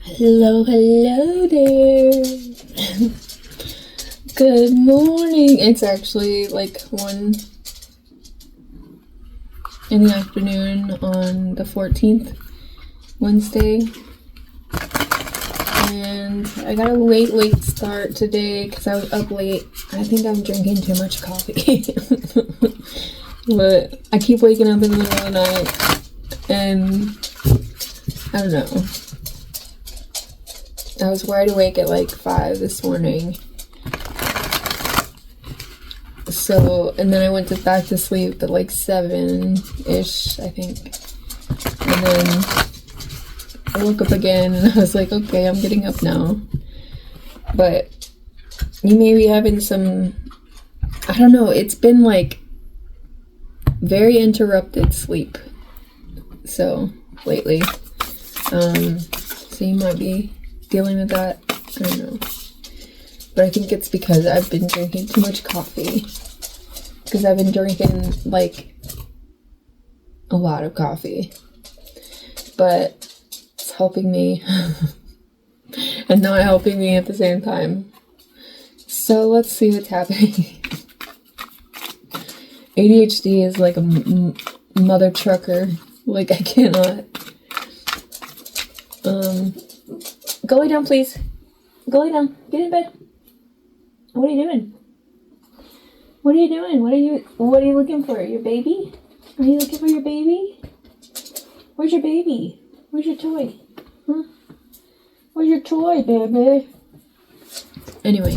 Hello there. Good morning. It's actually like 1 in the afternoon on the 14th, Wednesday. And I got a late start today because I was up late. I think I'm drinking too much coffee. But I keep waking up in the middle of the night and I don't know. I was wide awake at like 5 this morning. So, and then I went back to sleep at like 7-ish, I think. And then I woke up again and I was like, okay, I'm getting up now. But you may be having some, I don't know, it's been like very interrupted sleep. So, lately. So you might be dealing with that. I don't know. But I think it's because I've been drinking too much coffee. Because I've been drinking, like, a lot of coffee. But it's helping me. And not helping me at the same time. So let's see what's happening. ADHD is like a mother trucker. Like, I cannot. Go lay down, please. Go lay down. Get in bed. What are you doing? What are you doing? What are you looking for? Your baby? Are you looking for your baby? Where's your baby? Where's your toy? Huh? Where's your toy, baby? Anyway.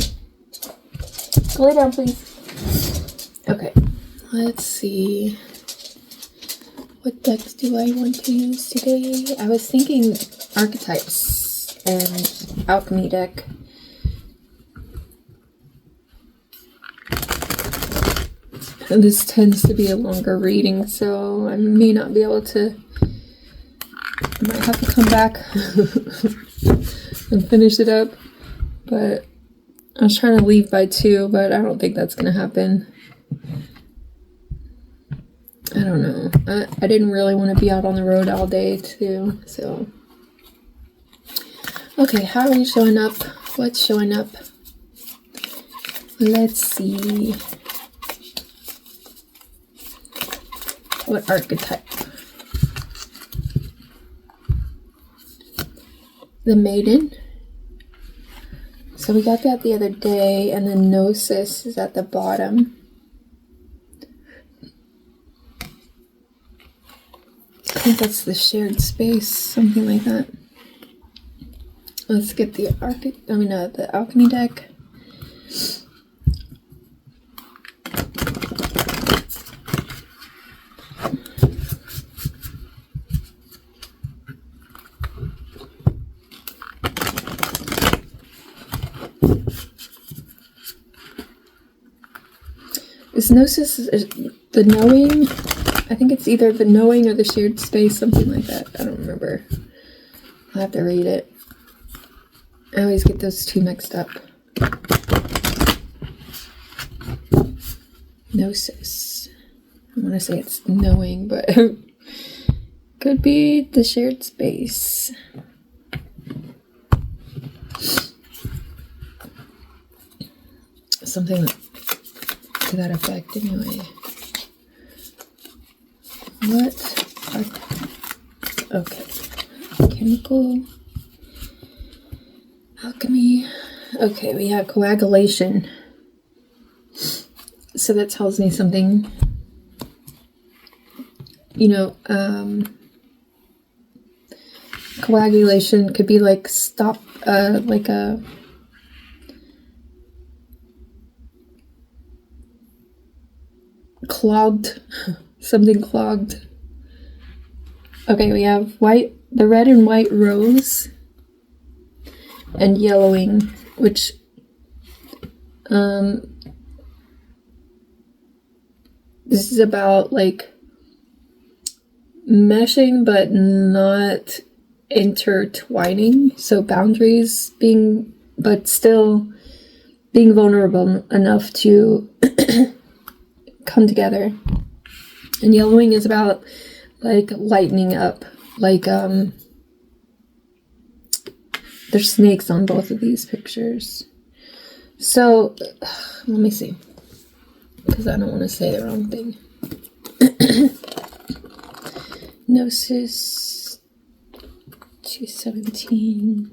Go lay down, please. Okay. Let's see. What decks do I want to use today? I was thinking archetypes and alchemy deck. And this tends to be a longer reading, so I may not be able to. I might have to come back and finish it up. But I was trying to leave by 2, but I don't think that's going to happen. I don't know. I didn't really want to be out on the road all day, too, so. Okay, how are you showing up? What's showing up? Let's see. What archetype? The Maiden. So we got that the other day, and then Gnosis is at the bottom. I think that's the shared space, something like that. Let's get the the alchemy deck. Is Gnosis the knowing? I think it's either the knowing or the shared space, something like that. I don't remember. I'll have to read it. I always get those two mixed up. Gnosis. I want to say it's knowing, but could be the shared space. Something to that effect, anyway. Okay. Chemical. Alchemy. Okay, we have coagulation. So that tells me something. You know, coagulation could be like like a clogged, something clogged. Okay, we have the red and white rose. And yellowing, which this is about like meshing but not intertwining, so boundaries but still being vulnerable enough to come together. And yellowing is about like lightening up, like There's snakes on both of these pictures. So, let me see. Because I don't want to say the wrong thing. Gnosis 217.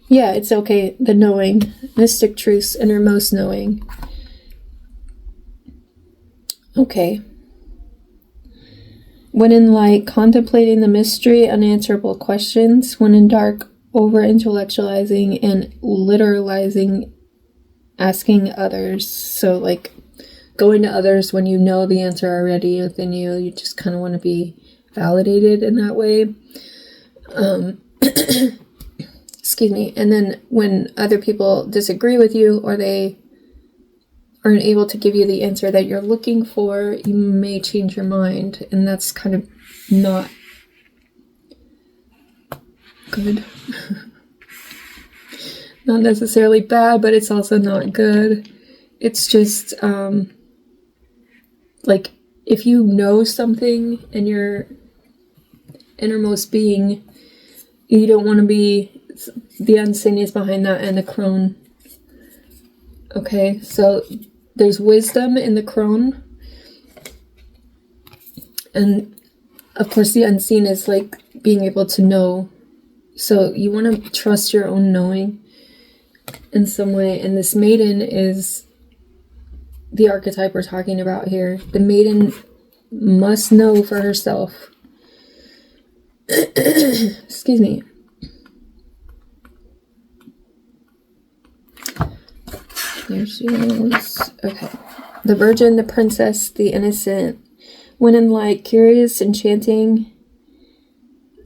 Yeah, it's okay. The knowing. Mystic truths, innermost knowing. Okay. When in light, contemplating the mystery, unanswerable questions. When in dark, over-intellectualizing and literalizing, asking others. So, like, going to others when you know the answer already within you. You just kind of want to be validated in that way. Excuse me. And then when other people disagree with you or they aren't able to give you the answer that you're looking for, you may change your mind. And that's kind of not good. Not necessarily bad, but it's also not good. It's just, like, if you know something in your innermost being, you don't want to be the unseeness behind that and the crone. Okay, so there's wisdom in the crone. And of course the unseen is like being able to know. So you want to trust your own knowing in some way. And this maiden is the archetype we're talking about here. The maiden must know for herself. Excuse me. There she is. Okay. The virgin, the princess, the innocent. When in light, curious, enchanting,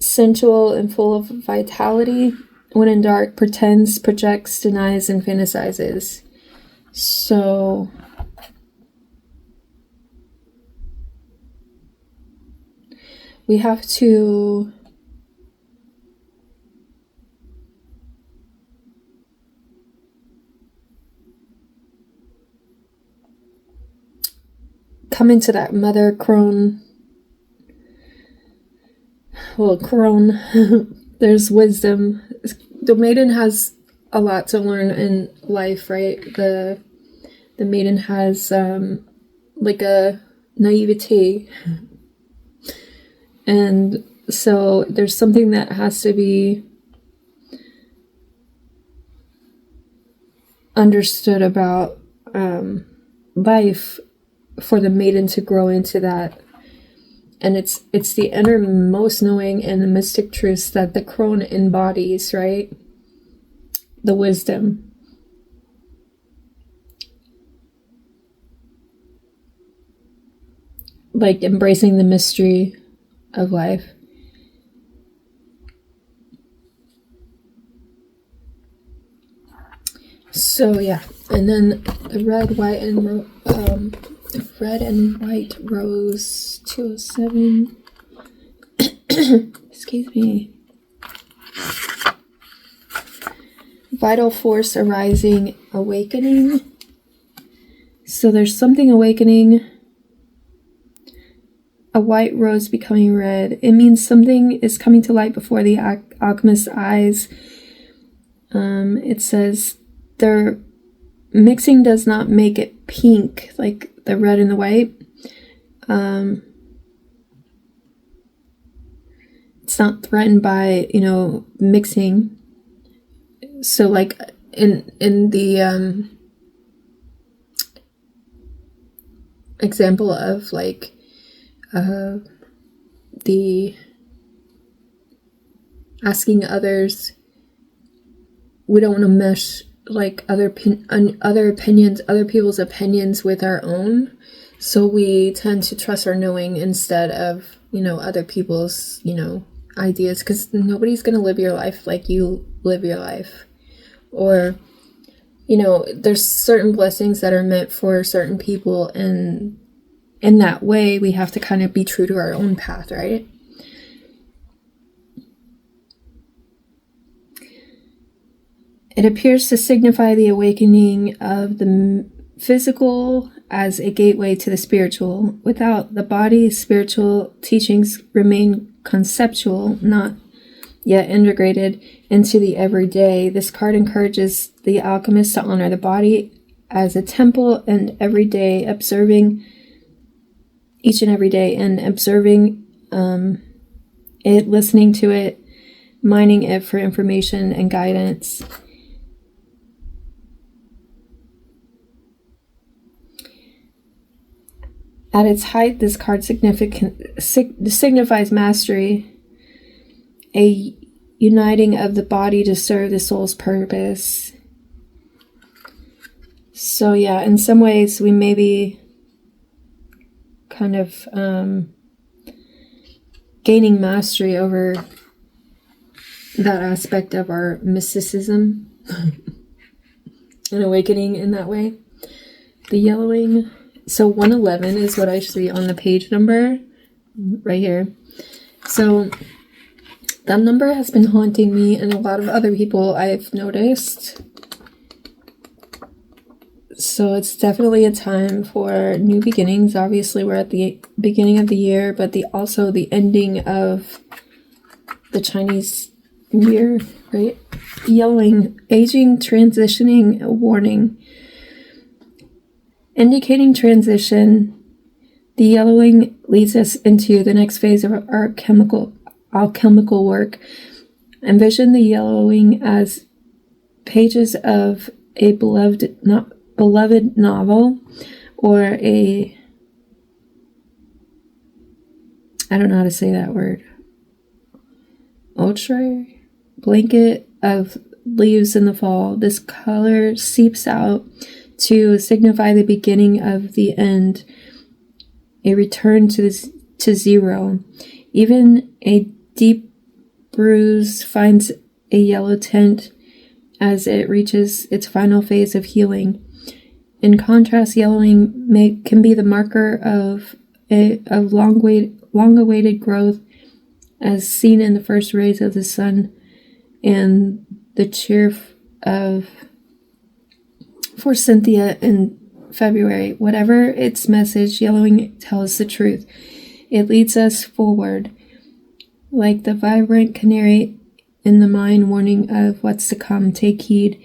sensual, and full of vitality. When in dark, pretends, projects, denies, and fantasizes. So we have to come into that mother crone. Well, crone. There's wisdom. The maiden has a lot to learn in life, right? The maiden has like a naivete. And so there's something that has to be understood about life for the maiden to grow into that. And it's the innermost knowing and the mystic truths that the crone embodies, right? The wisdom. Like embracing the mystery of life. So yeah, and then the red, white, and white rose 207. Excuse me. Vital force arising, awakening. So there's something awakening. A white rose becoming red. It means something is coming to light before the alchemist's eyes. It says their mixing does not make it pink, like the red and the white. It's not threatened by, mixing. So like in the example of like the asking others, we don't want to mesh like other opinions, other people's opinions with our own. So we tend to trust our knowing instead of, other people's, ideas, because nobody's going to live your life like you live your life. Or, there's certain blessings that are meant for certain people, and in that way, we have to kind of be true to our own path, right? It appears to signify the awakening of the physical as a gateway to the spiritual. Without the body, spiritual teachings remain conceptual, not yet integrated into the everyday. This card encourages the alchemist to honor the body as a temple and every day, observing each and every day and observing it, listening to it, mining it for information and guidance. At its height, this card signifies mastery, a uniting of the body to serve the soul's purpose. So yeah, in some ways we may be kind of gaining mastery over that aspect of our mysticism and awakening in that way. The yellowing. So 111 is what I see on the page number right here. So that number has been haunting me and a lot of other people, I've noticed. So it's definitely a time for new beginnings. Obviously, we're at the beginning of the year, but also the ending of the Chinese New Year, right? Yellowing, aging, transitioning, a warning. Indicating transition, the yellowing leads us into the next phase of our alchemical work. Envision the yellowing as pages of a beloved novel or I don't know how to say that word. Outre, blanket of leaves in the fall. This color seeps out to signify the beginning of the end, a return to zero. Even a deep bruise finds a yellow tint as it reaches its final phase of healing. In contrast, yellowing can be the marker of long-awaited growth, as seen in the first rays of the sun and the cheer for Cynthia in February. Whatever its message, yellowing tells the truth. It leads us forward, like the vibrant canary in the mine, warning of what's to come. Take heed.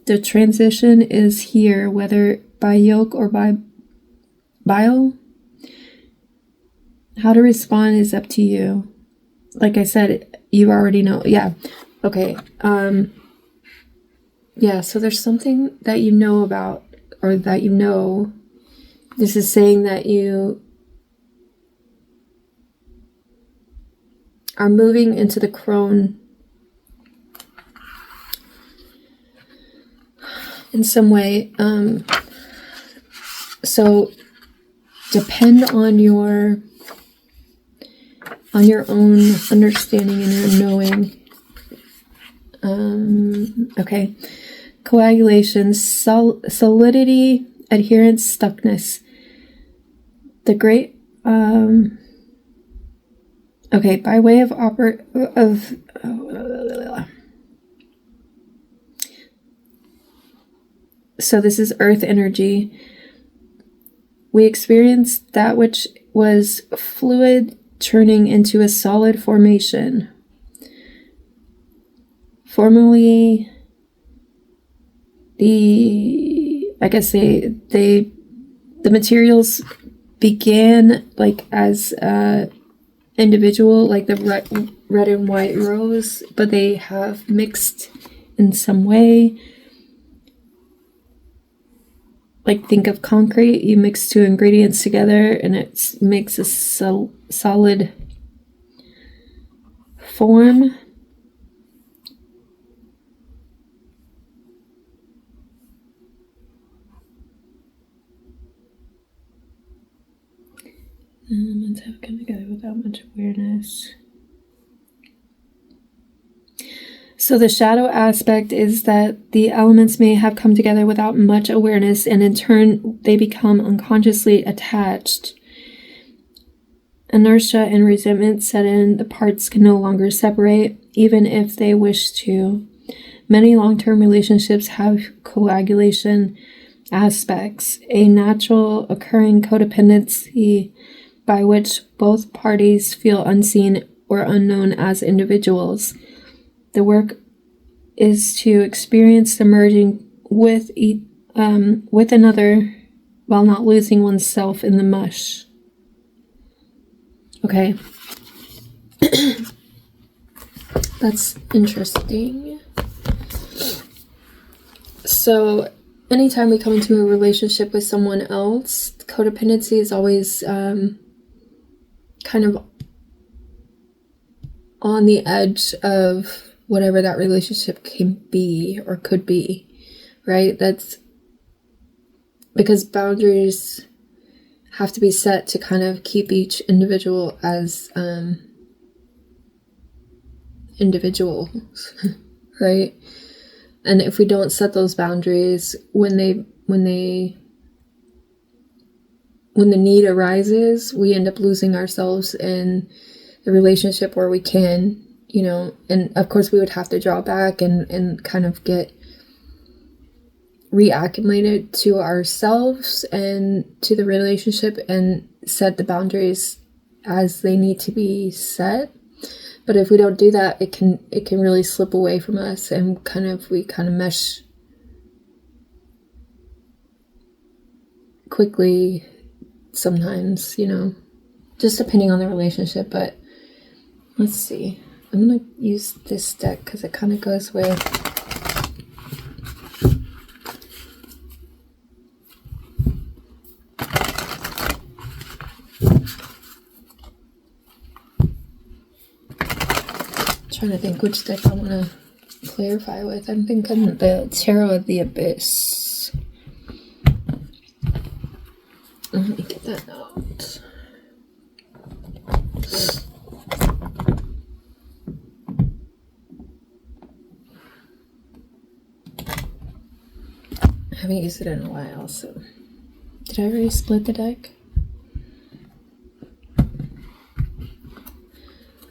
The transition is here, whether by yoke or by bile. How to respond is up to you. Like I said, you already know. Yeah. Okay. Yeah, so there's something that you know about, or that you know. This is saying that you are moving into the crone in some way. So depend on your own understanding and your knowing. Okay. Coagulation, solidity, adherence, stuckness. The great, okay, by way of so this is earth energy. We experience that which was fluid turning into a solid formation. Formerly, the materials began like as individual, like the red and white rose, but they have mixed in some way. Like think of concrete, you mix two ingredients together and it makes a solid form. Let's have come together without much awareness. So the shadow aspect is that the elements may have come together without much awareness, and in turn they become unconsciously attached. Inertia and resentment set in. The parts can no longer separate, even if they wish to. Many long-term relationships have coagulation aspects, a natural occurring codependency by which both parties feel unseen or unknown as individuals. The work is to experience the merging with another while not losing oneself in the mush. Okay. That's interesting. So, anytime we come into a relationship with someone else, codependency is always kind of on the edge of whatever that relationship can be or could be, right? That's because boundaries have to be set to kind of keep each individual as individuals, right? And if we don't set those boundaries, when the need arises, we end up losing ourselves in the relationship where we can, and of course we would have to draw back and kind of get reacclimated to ourselves and to the relationship and set the boundaries as they need to be set. But if we don't do that, it can really slip away from us, and we kind of mesh quickly sometimes, just depending on the relationship. But let's see. I'm going to use this deck because it kind of goes with trying to think which deck I want to clarify with. I'm thinking the Tarot of the Abyss. Let me get that out. I haven't used it in a while, so... Did I already split the deck?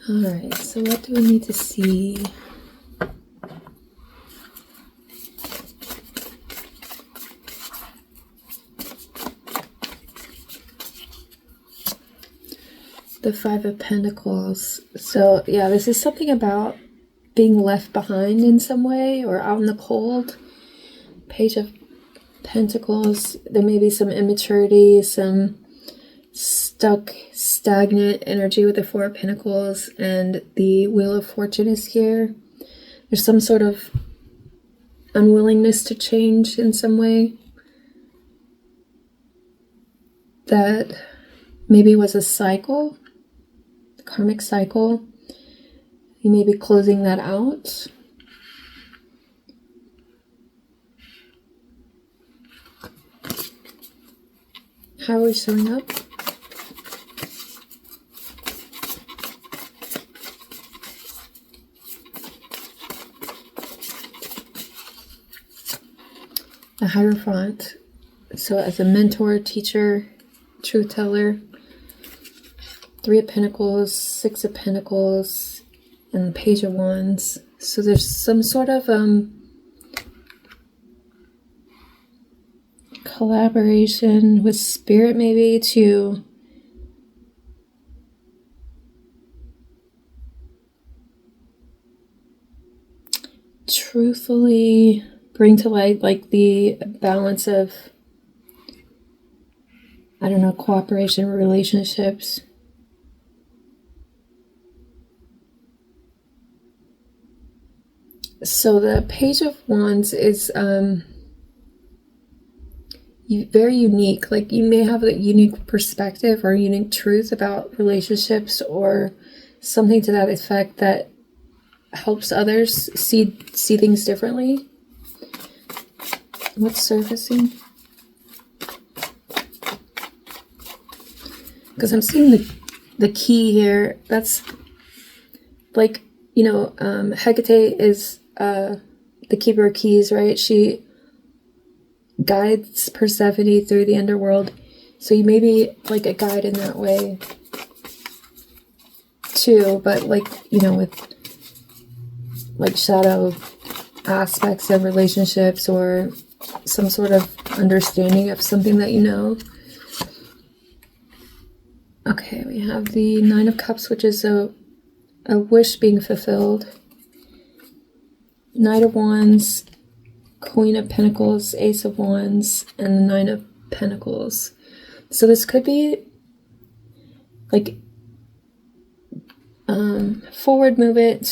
Alright, so what do we need to see? The Five of Pentacles. So, yeah, this is something about being left behind in some way or out in the cold. Page of Pentacles. There may be some immaturity, some stagnant energy with the Four of Pentacles, and the Wheel of Fortune is here. There's some sort of unwillingness to change in some way that maybe was a cycle, a karmic cycle. You may be closing that out. How are we showing up? The Hierophant. So as a mentor, teacher, truth teller, Three of Pentacles, Six of Pentacles, and the Page of Wands. So there's some sort of collaboration with spirit, maybe, to truthfully bring to light like the balance of, I don't know, cooperation, relationships. So the Page of Wands is very unique. Like, you may have a unique perspective or a unique truth about relationships or something to that effect that helps others see things differently. What's surfacing? Because I'm seeing the key here. That's like, Hecate is the keeper of keys, right? She guides Persephone through the underworld. So you may be like a guide in that way too, but like, with like shadow aspects of relationships or some sort of understanding of something that you know. Okay, we have the Nine of Cups, which is a wish being fulfilled. Knight of Wands, Queen of Pentacles, Ace of Wands, and the Nine of Pentacles. So this could be like forward movement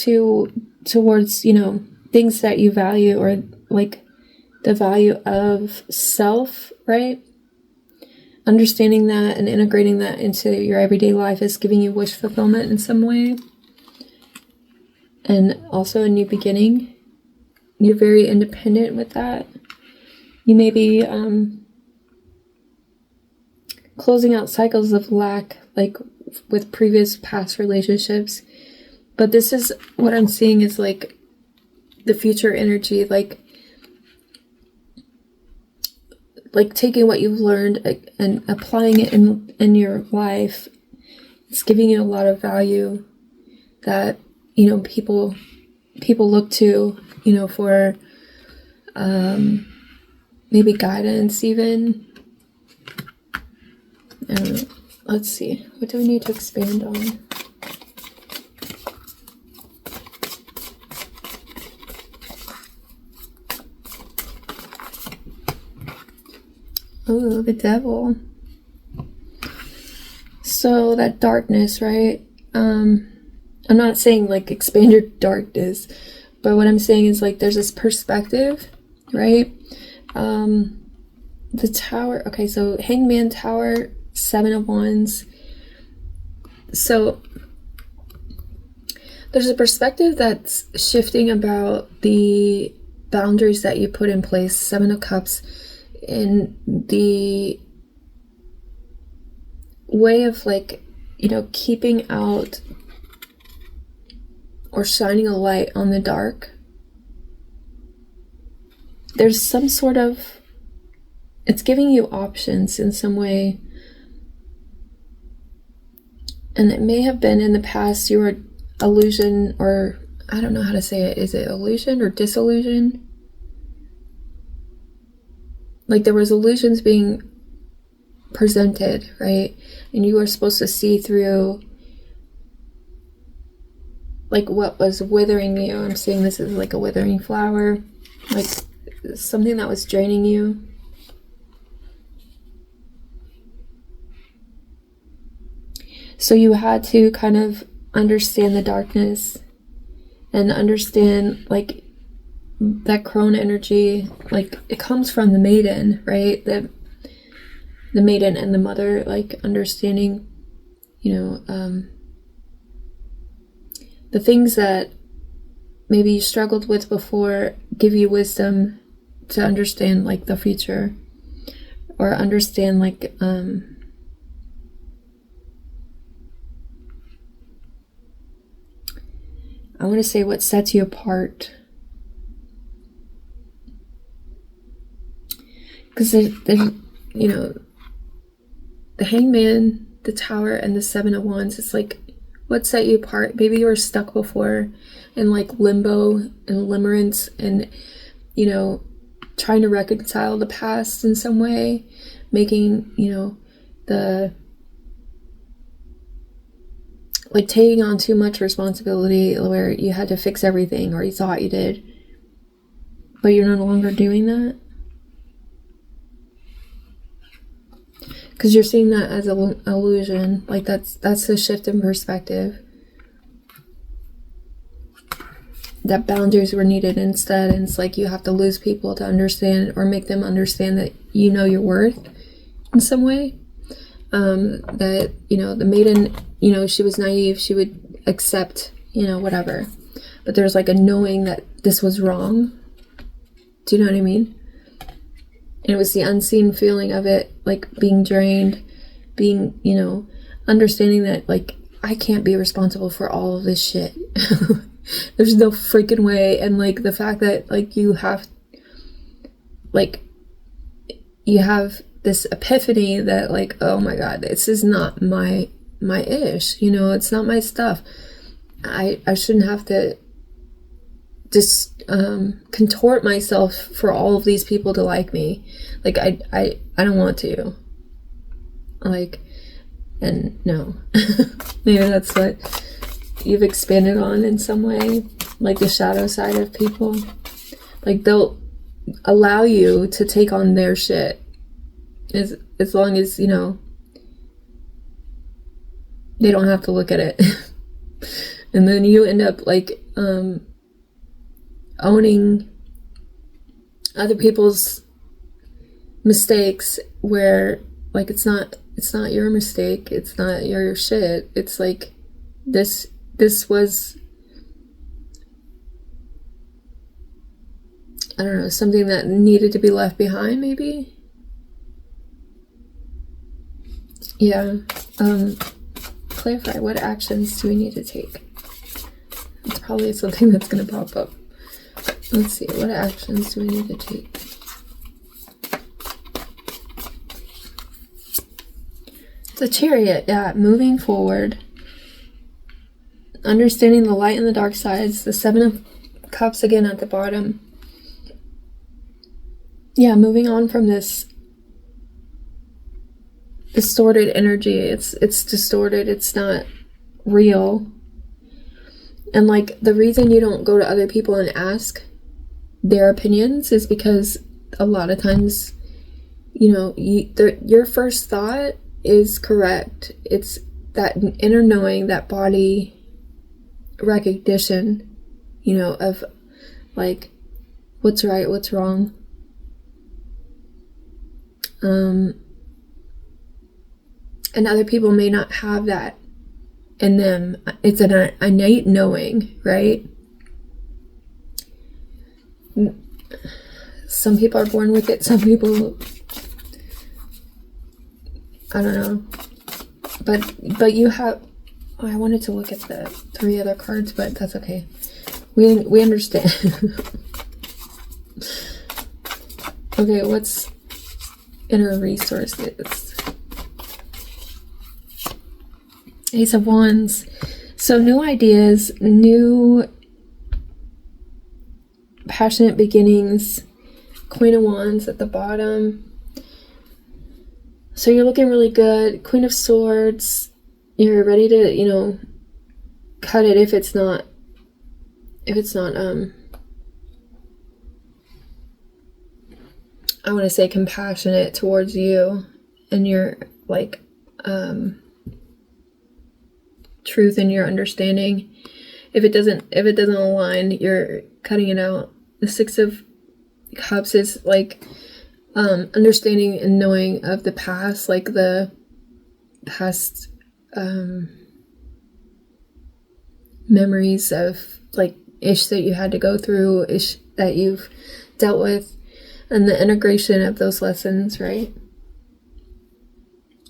towards, you know, things that you value, or like the value of self, right? Understanding that and integrating that into your everyday life is giving you wish fulfillment in some way. And also a new beginning. You're very independent with that. You may be closing out cycles of lack, like with previous past relationships. But this is what I'm seeing is like the future energy, like taking what you've learned and applying it in your life. It's giving you a lot of value that, you know, people look to, you know, for maybe guidance even. Let's see, what do we need to expand on? Oh, the Devil. So that darkness, right? I'm not saying like expand your darkness, but what I'm saying is like there's this perspective, right? The Tower. Okay, so Hangman, Tower, Seven of Wands. So there's a perspective that's shifting about the boundaries that you put in place. Seven of Cups. In the way of like, you know, keeping out or shining a light on the dark. There's some sort of, it's giving you options in some way. And it may have been in the past you were illusion, or I don't know how to say it. Is it illusion or disillusion? Like there was illusions being presented, right? And you were supposed to see through like what was withering you. I'm seeing this as like a withering flower, like something that was draining you. So you had to kind of understand the darkness and understand like that crone energy, like it comes from the maiden, right? The maiden and the mother, like understanding, you know, the things that maybe you struggled with before give you wisdom to understand like the future, or understand like I want to say what sets you apart. Because there's, you know, the Hangman, the Tower, and the Seven of Wands. It's like, what set you apart? Maybe you were stuck before in like limbo and limerence and, you know, trying to reconcile the past in some way, making, you know, like taking on too much responsibility where you had to fix everything, or you thought you did, but you're no longer doing that. Because you're seeing that as an illusion. Like that's the shift in perspective. That boundaries were needed instead, and it's like you have to lose people to understand, or make them understand that you know your worth in some way. That, you know, the maiden, you know, she was naive, she would accept, you know, whatever. But there's like a knowing that this was wrong. Do you know what I mean? And it was the unseen feeling of it, like being drained, being, you know, understanding that like I can't be responsible for all of this shit. There's no freaking way. And like the fact that like you have this epiphany that like, oh my God, this is not my ish, you know, it's not my stuff. I shouldn't have to just contort myself for all of these people to like me. Like, I don't want to. Like, and no. Maybe that's what you've expanded on in some way. Like the shadow side of people. Like, they'll allow you to take on their shit. As long as, you know, they don't have to look at it. And then you end up, like, owning other people's mistakes, where, like, it's not your mistake, it's not your shit. It's like, this was, I don't know, something that needed to be left behind, maybe. Yeah. Clarify, what actions do we need to take? It's probably something that's going to pop up. Let's see, what actions do we need to take? The Chariot, yeah, moving forward. Understanding the light and the dark sides. The Seven of Cups again at the bottom. Yeah, moving on from this distorted energy. It's distorted, it's not real. And, like, the reason you don't go to other people and ask their opinions is because a lot of times, you know, your first thought is correct. It's that inner knowing, that body recognition, you know, of, like, what's right, what's wrong. And other people may not have that in them. It's an innate knowing, right? Some people are born with it, some people, I don't know. But you have, oh, I wanted to look at the 3 other cards, but that's okay. We understand. Okay, what's inner resources? Ace of Wands. So new ideas, new passionate beginnings. Queen of Wands at the bottom. So you're looking really good. Queen of Swords. You're ready to, you know, cut it if it's not I want to say compassionate towards you and your, like, truth and your understanding. If it doesn't align, you're cutting it out. The Six of Cups is, like, understanding and knowing of the past, like the past memories of, like, ish that you had to go through, ish that you've dealt with, and the integration of those lessons, right?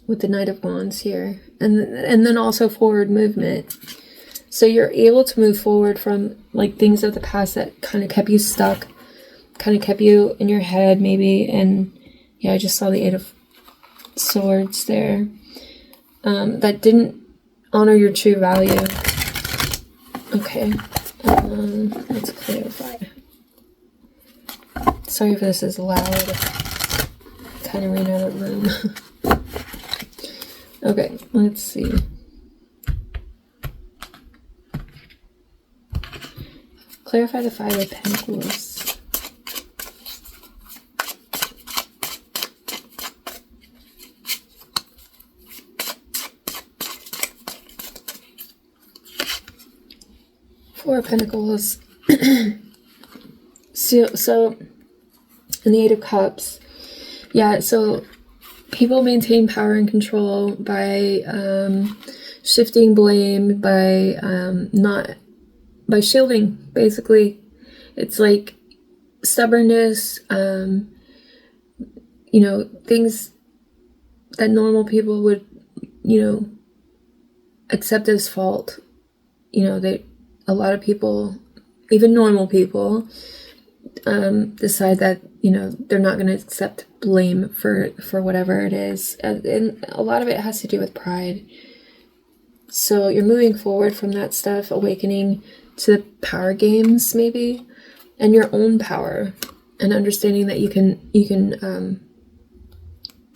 With the Knight of Wands here. And then also forward movement. So you're able to move forward from, like, things of the past that kind of kept you stuck, kind of kept you in your head maybe. And yeah, I just saw the Eight of Swords there. That didn't honor your true value. Okay. Let's clarify. Sorry if this is loud. I kind of ran out of room. Okay, let's see. Clarify the Five of Pentacles. Four of Pentacles. So, and the Eight of Cups. Yeah, so people maintain power and control by shifting blame, by shielding, basically. It's like stubbornness, you know, things that normal people would, you know, accept as fault. You know, a lot of people, even normal people, decide that, you know, they're not going to accept blame for whatever it is. And a lot of it has to do with pride. So you're moving forward from that stuff, awakening to the power games, maybe. and your own power, and understanding that you can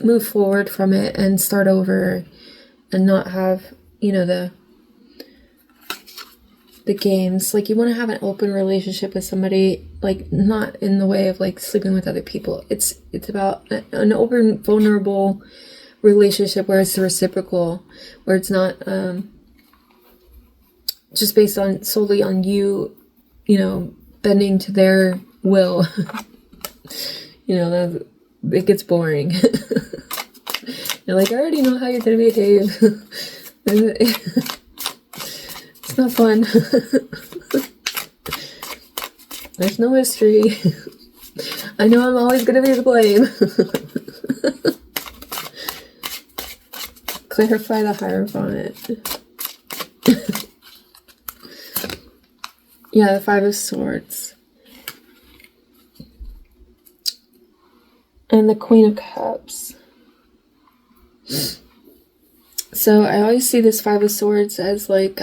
move forward from it and start over and not have, you know, the games. Like, you want to have an open relationship with somebody, like, not in the way of like sleeping with other people. It's about an open, vulnerable relationship where it's reciprocal, where it's not just based on solely on you, you know, bending to their will. You know, it gets boring. You're like, I already know how you're gonna behave. It's not fun. There's no mystery. I know I'm always gonna be to blame. Clarify the Hierophant. Yeah, the Five of Swords. And the Queen of Cups. So I always see this Five of Swords as like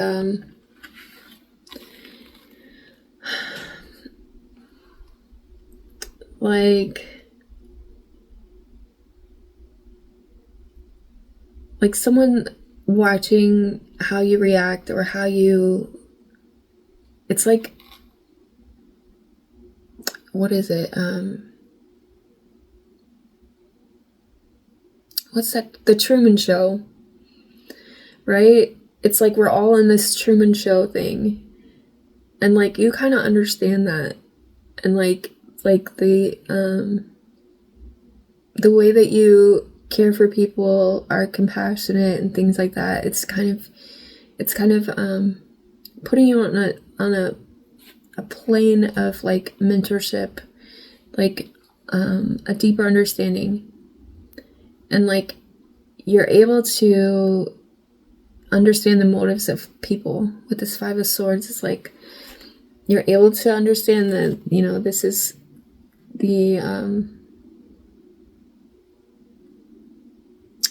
someone watching how you react or how you, it's like, what is it? What's that? The Truman Show, right? It's like we're all in this Truman Show thing. And like, you kind of understand that. And like the way that you care for people, are compassionate and things like that. It's kind of putting you on a plane of like mentorship, like a deeper understanding, and like you're able to understand the motives of people with this Five of Swords. It's like you're able to understand that, you know, this is the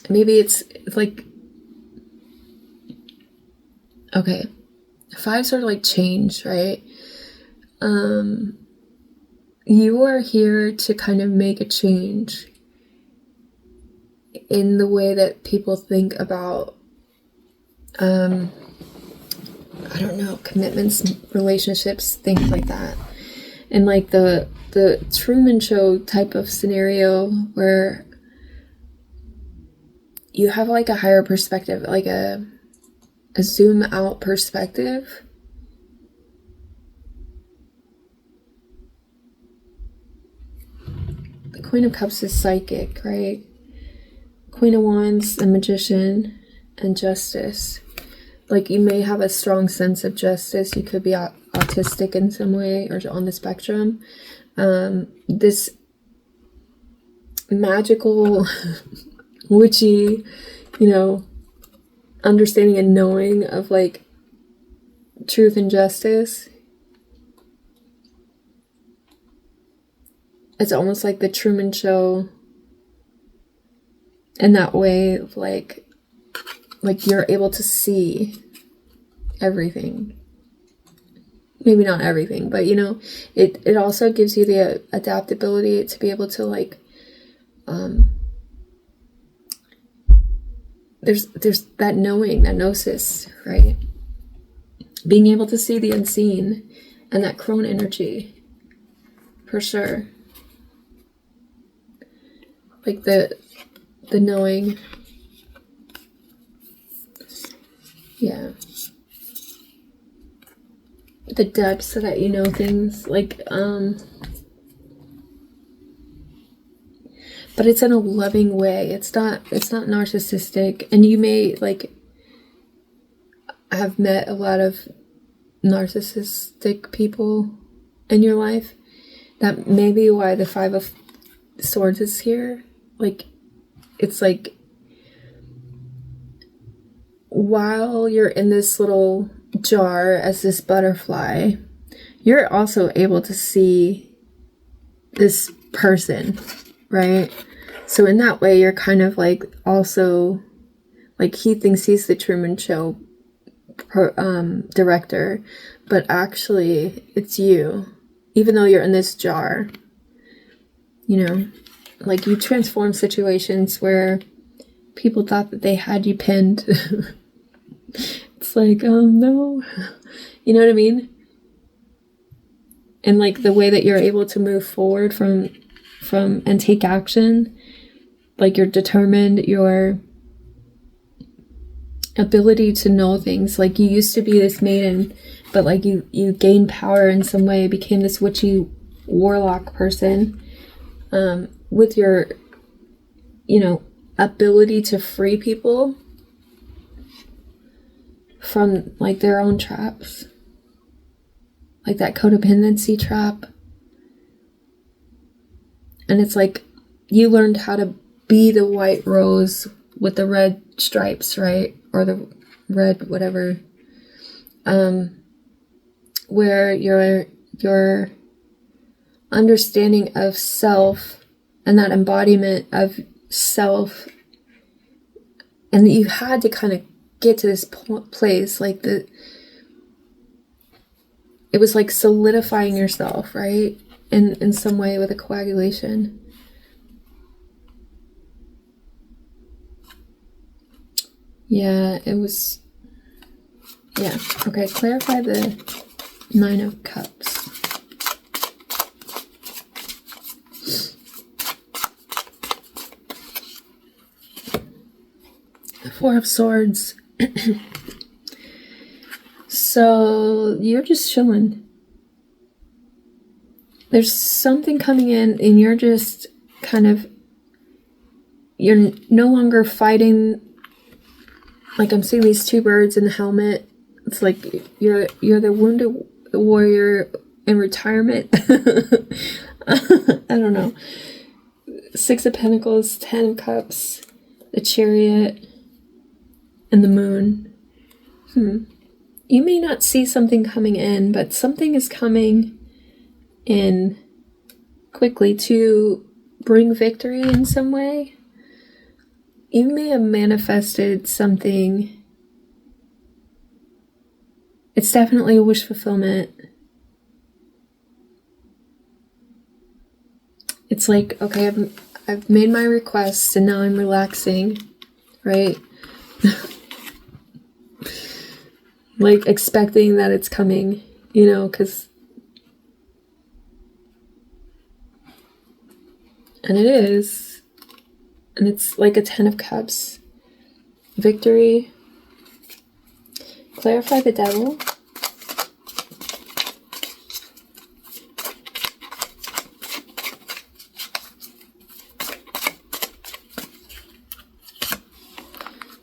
maybe it's like, okay, five sort of like change, right? You are here to kind of make a change in the way that people think about, I don't know, commitments, relationships, things like that. And like the Truman Show type of scenario where you have like a higher perspective, like a zoom out perspective. The Queen of Cups is psychic, right? Queen of Wands, the Magician, and Justice. Like, you may have a strong sense of justice. You could be autistic in some way or on the spectrum. This magical, witchy, you know, understanding and knowing of like truth and justice. It's almost like the Truman Show in that way of like you're able to see everything. Maybe not everything, but you know, it also gives you the adaptability to be able to like, there's that knowing, that gnosis, right? Being able to see the unseen and that crone energy, for sure. Like the knowing. Yeah. The depths so that you know things, like, but it's in a loving way. It's not narcissistic. And you may like have met a lot of narcissistic people in your life. That may be why the Five of Swords is here. Like, it's like, while you're in this little jar as this butterfly, you're also able to see this person, right? So in that way, you're kind of like also, like, he thinks he's the Truman Show director, but actually it's you. even though you're in this jar, you know, like you transform situations where people thought that they had you pinned. It's like, no, you know what I mean? And like the way that you're able to move forward from and take action, like you're determined, your ability to know things, like you used to be this maiden, but like you gained power in some way, became this witchy warlock person, with your, you know, ability to free people from like their own traps, like that codependency trap. And it's like you learned how to be the white rose with the red stripes, right? Or the red whatever, where your understanding of self and that embodiment of self, and that you had to kind of get to this place, like it was like solidifying yourself, right? In some way with a coagulation. Yeah, it was, yeah. Okay, clarify the 9 of Cups. The 4 of Swords. So you're just chilling. There's something coming in and you're just kind of, you're no longer fighting. Like I'm seeing these 2 birds in the helmet. It's like you're the wounded warrior in retirement. I don't know. 6 of Pentacles, 10 of Cups, the Chariot, and the Moon. You may not see something coming in, but something is coming in quickly to bring victory in some way. You may have manifested something. It's definitely a wish fulfillment. It's like, okay, I've made my request and now I'm relaxing, right? Like expecting that it's coming, you know, because, and it is. And it's like a 10 of Cups. Victory. Clarify the Devil.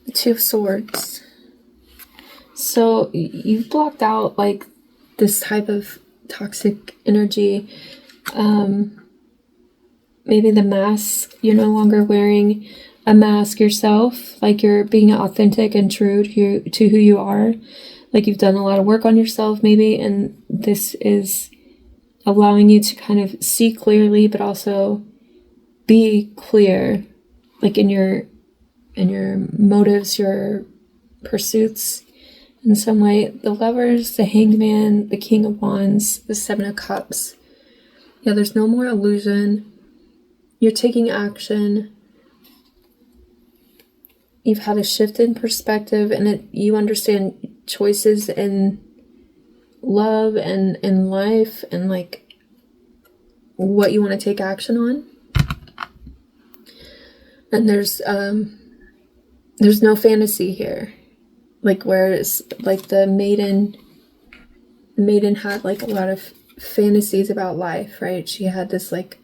The 2 of Swords. So you've blocked out like this type of toxic energy. Maybe the mask, you're no longer wearing a mask yourself, like you're being authentic and true to who you are. Like you've done a lot of work on yourself maybe, and this is allowing you to kind of see clearly, but also be clear, like in your motives, your pursuits in some way. The Lovers, the Hanged Man, the King of Wands, the 7 of Cups. Yeah, there's no more illusion. You're taking action. You've had a shift in perspective, and you understand choices in love and in life, and like what you want to take action on. And there's no fantasy here, like whereas like the maiden had like a lot of fantasies about life, right? She had this like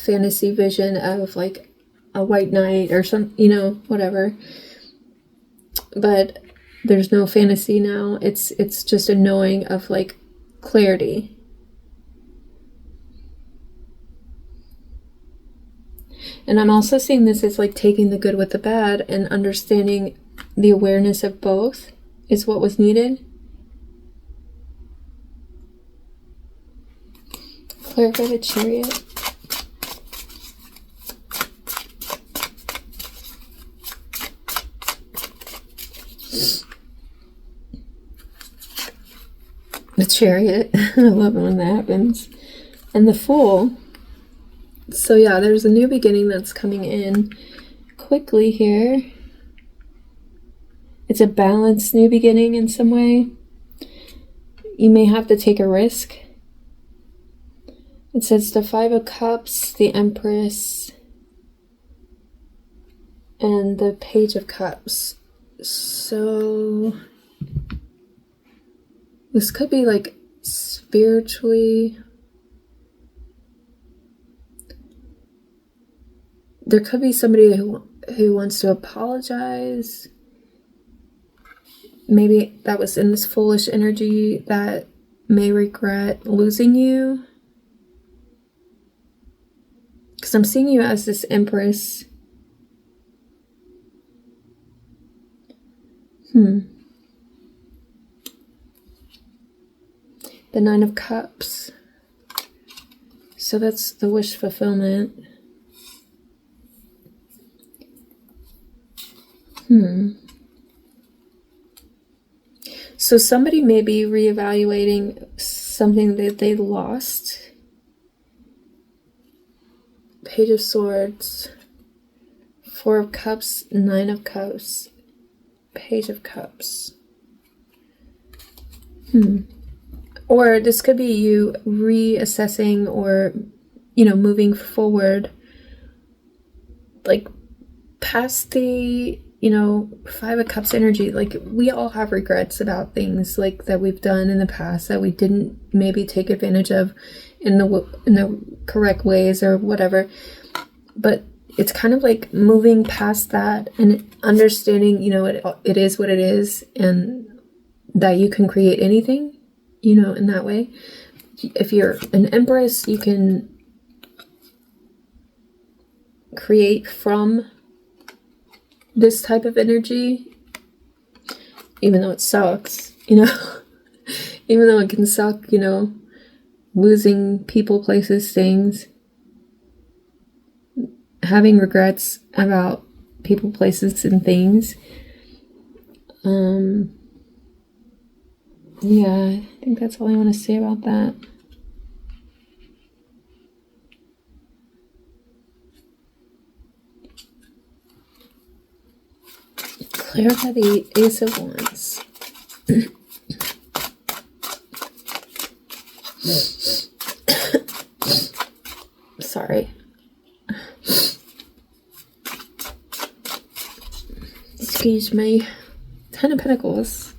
fantasy vision of like a white knight or some, you know, whatever. But there's no fantasy now. It's just a knowing of like clarity. And I'm also seeing this as like taking the good with the bad and understanding the awareness of both is what was needed. Clarify the Chariot. The Chariot. I love it when that happens. And the Fool. So yeah, there's a new beginning that's coming in quickly here. It's a balanced new beginning in some way. You may have to take a risk. It says the Five of Cups, the Empress, and the Page of Cups. So this could be like spiritually. There could be somebody who wants to apologize. Maybe that was in this foolish energy that may regret losing you. Because I'm seeing you as this Empress. The Nine of Cups. So that's the wish fulfillment. So somebody may be reevaluating something that they lost. Page of Swords, Four of Cups, Nine of Cups, Page of Cups. Or this could be you reassessing or, moving forward, like past the, Five of Cups energy. Like, we all have regrets about things like that we've done in the past that we didn't maybe take advantage of in the correct ways or whatever. But it's kind of like moving past that and understanding, it is what it is, and that you can create anything, in that way. If you're an Empress, you can create from this type of energy, even though it sucks, even though it can suck, losing people, places, things, having regrets about people, places, and things. Yeah, I think that's all I want to say about that. Clarify the Ace of Wands. Sorry. Excuse me. Ten of Pentacles.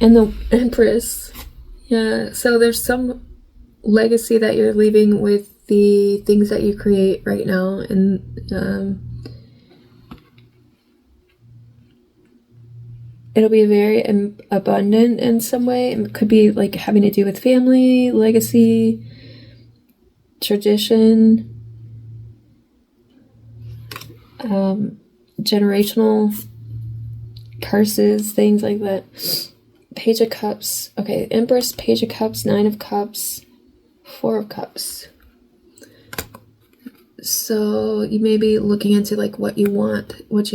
And the Empress. Yeah, so there's some legacy that you're leaving with the things that you create right now. And it'll be very abundant in some way. It could be like having to do with family, legacy, tradition, generational curses, things like that. Page of Cups. Okay, Empress, Page of Cups, Nine of Cups, Four of Cups. So you may be looking into like what you want, what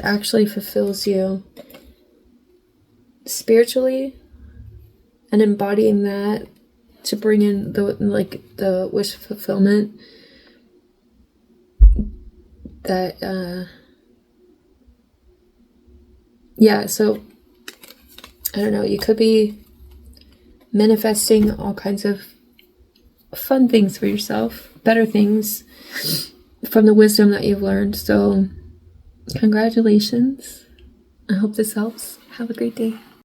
actually fulfills you spiritually, and embodying that to bring in the wish fulfillment that so I don't know, you could be manifesting all kinds of fun things for yourself, better things from the wisdom that you've learned. So congratulations. I hope this helps. Have a great day.